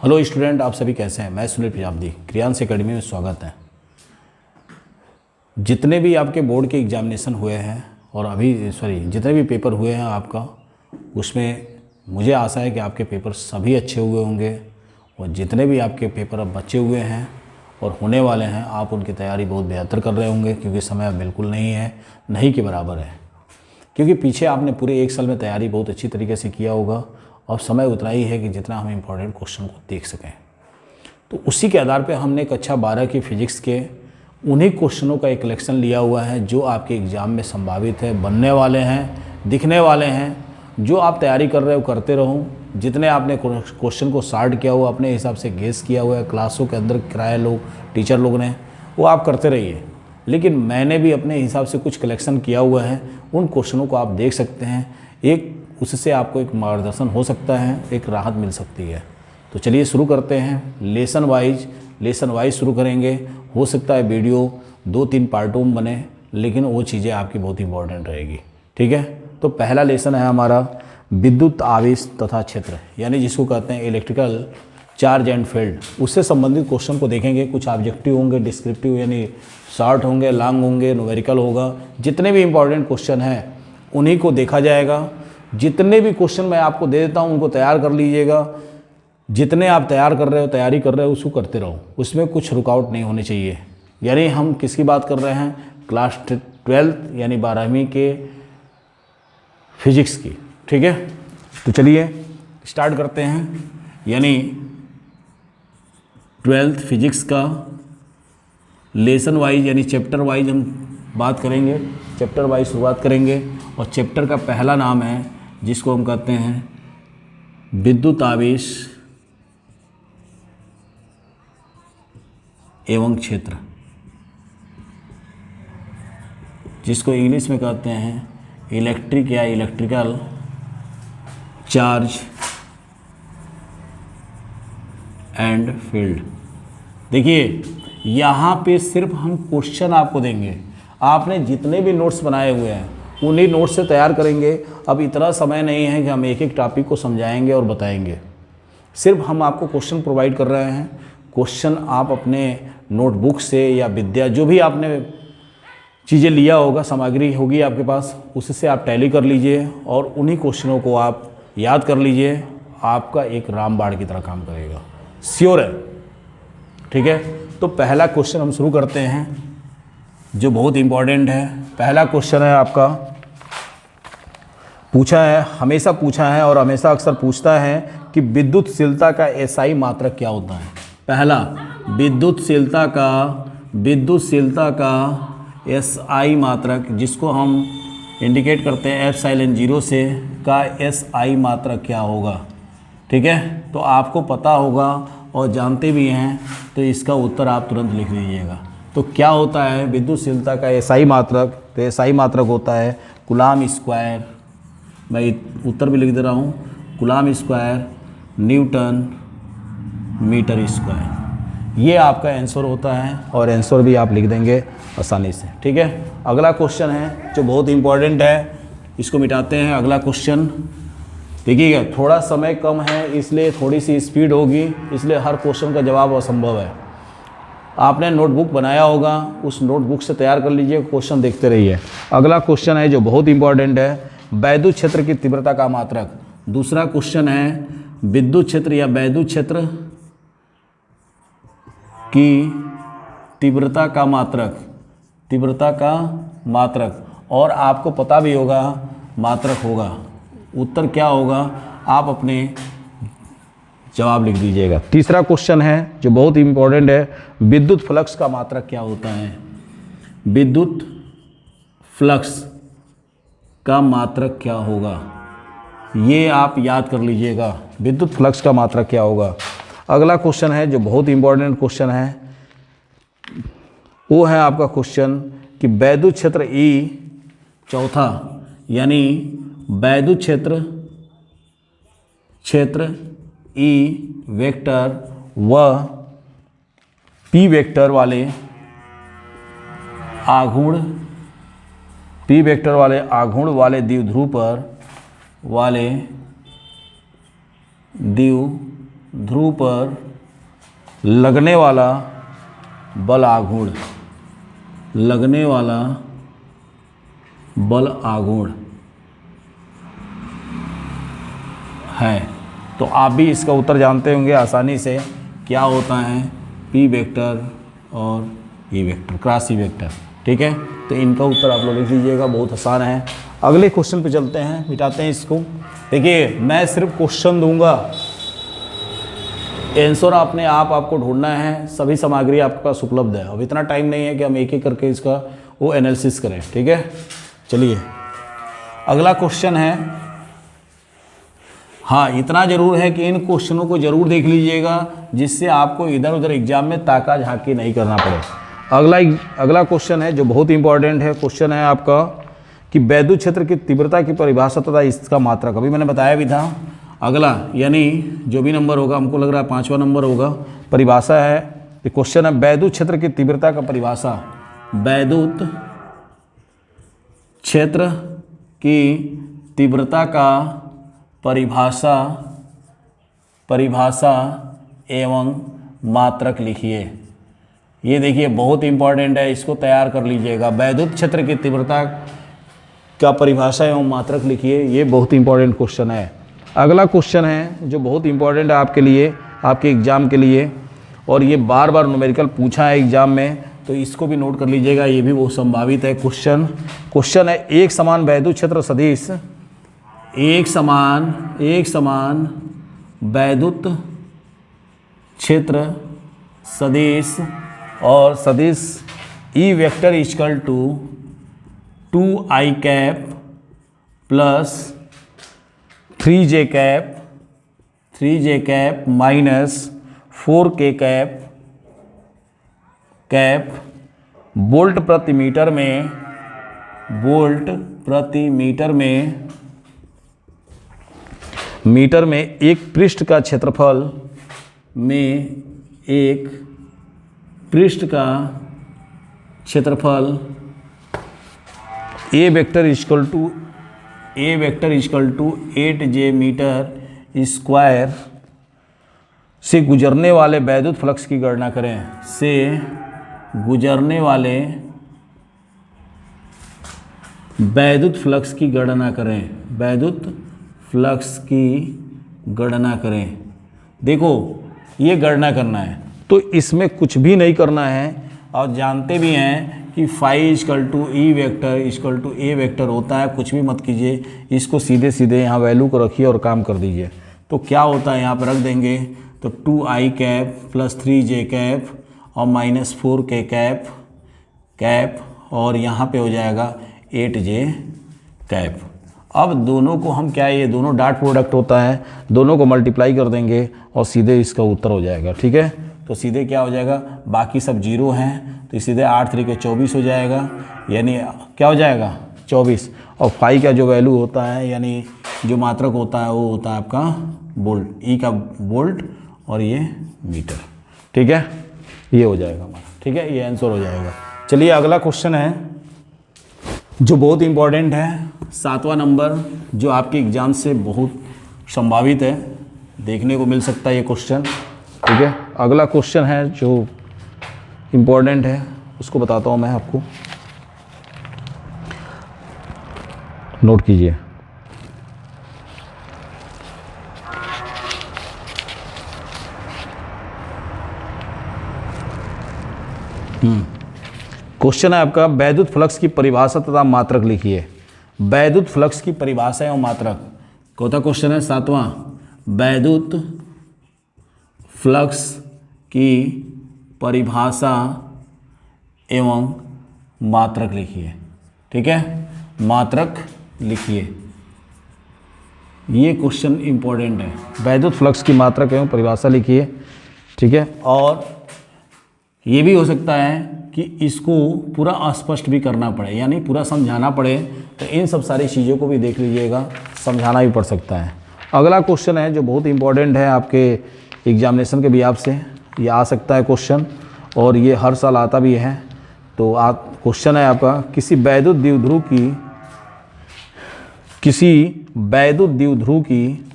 Hello student, आप सभी कैसे हैं। मैं सुनील प्रजापति, क्रियांश एकेडमी में स्वागत है। जितने भी आपके बोर्ड के एग्जामिनेशन हुए हैं और जितने भी पेपर हुए हैं आपका, उसमें मुझे आशा है कि आपके पेपर सभी अच्छे हुए होंगे। और जितने भी आपके पेपर अब बचे हुए हैं और होने वाले हैं, आप उनकी तैयारी बहुत बेहतर कर रहे होंगे, क्योंकि समय अब बिल्कुल नहीं है, नहीं के बराबर है। क्योंकि पीछे आपने पूरे 1 साल में तैयारी बहुत अच्छी तरीके से किया होगा और समय उतना ही है कि जितना हम इम्पोर्टेंट क्वेश्चन को देख सकें। तो उसी के आधार पे हमने कक्षा 12 की फिजिक्स के उन्हीं क्वेश्चनों का एक कलेक्शन लिया हुआ है जो आपके एग्ज़ाम में संभावित है, बनने वाले हैं, दिखने वाले हैं। जो आप तैयारी कर रहे हो करते रहो। जितने आपने क्वेश्चन को सॉर्ट किया हुआ, अपने हिसाब से गेस किया हुआ है, क्लासों के अंदर कराए लोग, टीचर लोग ने, वो आप करते रहिए। लेकिन मैंने भी अपने हिसाब से कुछ कलेक्शन किया हुआ है, उन क्वेश्चनों को आप देख सकते हैं। एक उससे आपको एक मार्गदर्शन हो सकता है, एक राहत मिल सकती है। तो चलिए शुरू करते हैं। लेसन वाइज शुरू करेंगे। हो सकता है वीडियो 2-3 पार्टों में बने, लेकिन वो चीज़ें आपकी बहुत इंपॉर्टेंट रहेगी। ठीक है, तो पहला लेसन है हमारा विद्युत आवेश तथा क्षेत्र, यानी जिसको कहते हैं इलेक्ट्रिकल चार्ज एंड फील्ड। उससे संबंधित क्वेश्चन को देखेंगे। कुछ ऑब्जेक्टिव होंगे, डिस्क्रिप्टिव यानी शॉर्ट होंगे, लॉन्ग होंगे, न्यूमेरिकल होगा। जितने भी इंपॉर्टेंट क्वेश्चन हैं उन्हीं को देखा जाएगा। जितने भी क्वेश्चन मैं आपको दे देता हूँ उनको तैयार कर लीजिएगा। जितने आप तैयारी कर रहे हो उसको करते रहो, उसमें कुछ रुकावट नहीं होनी चाहिए। यानी हम किसकी बात कर रहे हैं, क्लास 12th यानी 12वीं के फिजिक्स की। ठीक है, तो चलिए स्टार्ट करते हैं। यानी 12th फिजिक्स का लेसन वाइज यानी चैप्टर वाइज हम बात करेंगे, चैप्टर वाइज शुरुआत करेंगे। और चैप्टर का पहला नाम है जिसको हम कहते हैं विद्युत आवेश एवं क्षेत्र, जिसको इंग्लिश में कहते हैं इलेक्ट्रिक या इलेक्ट्रिकल चार्ज एंड फील्ड। देखिए, यहाँ पे सिर्फ हम क्वेश्चन आपको देंगे। आपने जितने भी नोट्स बनाए हुए हैं उन्हीं नोट्स से तैयार करेंगे। अब इतना समय नहीं है कि हम एक एक टॉपिक को समझाएंगे और बताएंगे। सिर्फ हम आपको क्वेश्चन प्रोवाइड कर रहे हैं। क्वेश्चन आप अपने नोटबुक से या विद्या जो भी आपने चीज़ें लिया होगा, सामग्री होगी आपके पास, उससे आप टैली कर लीजिए और उन्हीं क्वेश्चनों को आप याद कर लीजिए। आपका एक रामबाण की तरह काम करेगा, श्योर है। ठीक है, तो पहला क्वेश्चन हम शुरू करते हैं जो बहुत इम्पॉर्टेंट है। पहला क्वेश्चन है आपका, हमेशा पूछा है और हमेशा अक्सर पूछता है कि विद्युतशीलता का एसआई मात्रक क्या होता है। पहला, विद्युतशीलता का एसआई मात्रक, जिसको हम इंडिकेट करते हैं एप्सिलॉन 0 से, का एसआई मात्रक क्या होगा। ठीक है, तो आपको पता होगा और जानते भी हैं, तो इसका उत्तर आप तुरंत लिख लीजिएगा। तो क्या होता है विद्युतशीलता का एसआई मात्रक। तो एसआई मात्रक होता है कूलम्ब स्क्वायर, मैं उत्तर भी लिख दे रहा हूँ, coulomb square newton metre square. ये आपका आंसर होता है और आंसर भी आप लिख देंगे आसानी से। ठीक है, अगला क्वेश्चन है जो बहुत इंपॉर्टेंट है, इसको मिटाते हैं। अगला क्वेश्चन देखिएगा, थोड़ा समय कम है इसलिए थोड़ी सी स्पीड होगी, इसलिए हर क्वेश्चन का जवाब असंभव है। आपने नोटबुक बनाया होगा, उस नोटबुक से तैयार कर लीजिए, क्वेश्चन देखते रहिए। अगला क्वेश्चन है जो बहुत इंपॉर्टेंट है, वैद्युत क्षेत्र की तीव्रता का मात्रक। दूसरा क्वेश्चन है विद्युत क्षेत्र या वैद्युत क्षेत्र की तीव्रता का मात्रक, और आपको पता भी होगा मात्रक होगा। उत्तर क्या होगा आप अपने जवाब लिख दीजिएगा। तीसरा क्वेश्चन है जो बहुत इंपॉर्टेंट है, विद्युत फ्लक्स का मात्रक क्या होता है। विद्युत फ्लक्स का मात्रक क्या होगा, ये आप याद कर लीजिएगा। विद्युत फ्लक्स का मात्रक क्या होगा। अगला क्वेश्चन है जो बहुत इंपॉर्टेंट क्वेश्चन है, वो है आपका क्वेश्चन कि वैद्युत क्षेत्र ई, चौथा, यानी वैद्युत क्षेत्र ई वेक्टर व पी वेक्टर वाले आघूर्ण वाले द्विध्रुव ध्रुव पर लगने वाला बल आघूर्ण, लगने वाला बल आघूर्ण है। तो आप भी इसका उत्तर जानते होंगे आसानी से, क्या होता है पी वेक्टर और E vector, cross E vector. ठीक है, तो इनका उत्तर आप लोग लिख लीजिएगा, बहुत आसान है। अगले क्वेश्चन पे चलते हैं, मिटाते हैं इसको। देखिए मैं सिर्फ क्वेश्चन दूंगा, आंसर अपने आपको ढूंढना है, सभी सामग्री आपके पास उपलब्ध है। अब इतना टाइम नहीं है कि हम एक एक करके इसका वो एनालिसिस करें। ठीक है, चलिए अगला क्वेश्चन है। हाँ, इतना ज़रूर है कि इन क्वेश्चनों को ज़रूर देख लीजिएगा, जिससे आपको इधर उधर एग्जाम में ताका झांकी नहीं करना पड़े। अगला क्वेश्चन है जो बहुत इंपॉर्टेंट है। क्वेश्चन है आपका कि वैद्युत क्षेत्र की तीव्रता की परिभाषा तथा इसका मात्रक। अभी मैंने बताया भी था। अगला यानी जो भी नंबर होगा, हमको लग रहा है 5वां नंबर होगा, परिभाषा है। क्वेश्चन है वैद्युत क्षेत्र की तीव्रता का परिभाषा। वैद्युत क्षेत्र की तीव्रता का परिभाषा एवं मात्रक लिखिए। ये देखिए बहुत इंपॉर्टेंट है, इसको तैयार कर लीजिएगा। वैद्युत क्षेत्र की तीव्रता का परिभाषा एवं मात्रक लिखिए, ये बहुत इंपॉर्टेंट क्वेश्चन है। अगला क्वेश्चन है जो बहुत इंपॉर्टेंट है आपके लिए, आपके एग्ज़ाम के लिए, और ये बार बार न्यूमेरिकल पूछा है एग्ज़ाम में, तो इसको भी नोट कर लीजिएगा, ये भी बहुत संभावित है। क्वेश्चन है एक समान वैद्युत क्षेत्र सदिश, एक समान वैद्युत क्षेत्र सदिश और सदिश E vector equal to 2i cap plus 3j cap minus 4k cap volt प्रति मीटर में एक पृष्ठ का क्षेत्रफल A vector equal to 8j meter square से गुजरने वाले वैद्युत फ्लक्स की गणना करें। से गुजरने वाले वैद्युत फ्लक्स की गणना करें। देखो ये गणना करना है, तो इसमें कुछ भी नहीं करना है, और जानते भी हैं कि phi equal to E vector equal to A vector होता है। कुछ भी मत कीजिए, इसको सीधे सीधे यहाँ वैल्यू को रखिए और काम कर दीजिए। तो क्या होता है यहाँ पर रख देंगे, तो 2i cap plus 3j cap और माइनस 4k कैप और यहाँ पे हो जाएगा 8j कैप। अब दोनों को हम क्या, ये दोनों डॉट प्रोडक्ट होता है, दोनों को मल्टीप्लाई कर देंगे और सीधे इसका उत्तर हो जाएगा। ठीक है, तो सीधे क्या हो जाएगा, बाकी सब जीरो हैं, तो सीधे 8 3 के 24 हो जाएगा, यानी क्या हो जाएगा 24। और फाई का जो वैल्यू होता है, यानी जो मात्रक होता है, वो होता है आपका वोल्ट, ई का वोल्ट और ये मीटर। ठीक है, ये हो जाएगा हमारा। ठीक है, ये आंसर हो जाएगा। चलिए अगला क्वेश्चन है जो बहुत इंपॉर्टेंट है, 7वां नंबर, जो आपके एग्ज़ाम से बहुत संभावित है, देखने को मिल सकता है ये क्वेश्चन। ठीक है, अगला क्वेश्चन है जो इम्पोर्टेंट है, उसको बताता हूँ मैं आपको, नोट कीजिए। क्वेश्चन है आपका वैद्युत फ्लक्स की परिभाषा तथा मात्रक लिखिए। वैद्युत फ्लक्स की परिभाषा एवं मात्रक, कौन सा क्वेश्चन है, 7वां। वैद्युत फ्लक्स की परिभाषा एवं मात्रक लिखिए। ठीक है, मात्रक लिखिए, ये क्वेश्चन इंपॉर्टेंट है। वैद्युत फ्लक्स की मात्रक एवं परिभाषा लिखिए। ठीक है, और ये भी हो सकता है कि इसको पूरा अस्पष्ट भी करना पड़े, यानी पूरा समझाना पड़े, तो इन सब सारी चीज़ों को भी देख लीजिएगा, समझाना भी पड़ सकता है। अगला क्वेश्चन है जो बहुत इंपॉर्टेंट है आपके एग्जामिनेशन के बिहाफ से, ये आ सकता है क्वेश्चन, और ये हर साल आता भी है। तो क्वेश्चन है आपका, किसी वैद्युत द्विध्रुव की,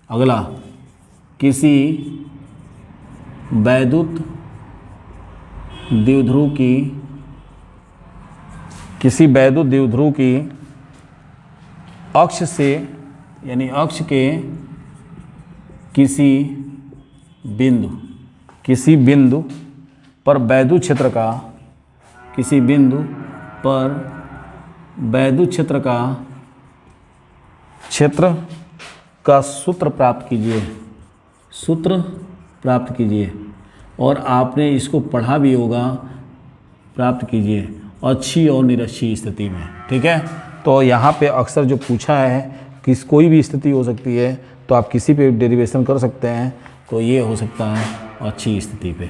अगला किसी वैद्युत द्विध्रुव की अक्ष से यानी अक्ष के किसी बिंदु पर वैद्युत क्षेत्र का सूत्र प्राप्त कीजिए और आपने इसको पढ़ा भी होगा, प्राप्त कीजिए अच्छी और निरक्षीय स्थिति में। ठीक है, तो यहाँ पे अक्सर जो पूछा है कि कोई भी स्थिति हो सकती है, तो आप किसी पे डेरिवेशन कर सकते हैं, तो ये हो सकता है अच्छी स्थिति पे।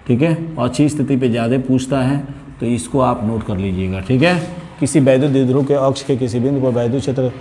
ठीक है, अच्छी स्थिति पे ज़्यादा पूछता है, तो इसको आप नोट कर लीजिएगा। ठीक है, किसी वैद्युत द्विध्रुव के अक्ष के किसी बिंदु पर वैद्युत क्षेत्र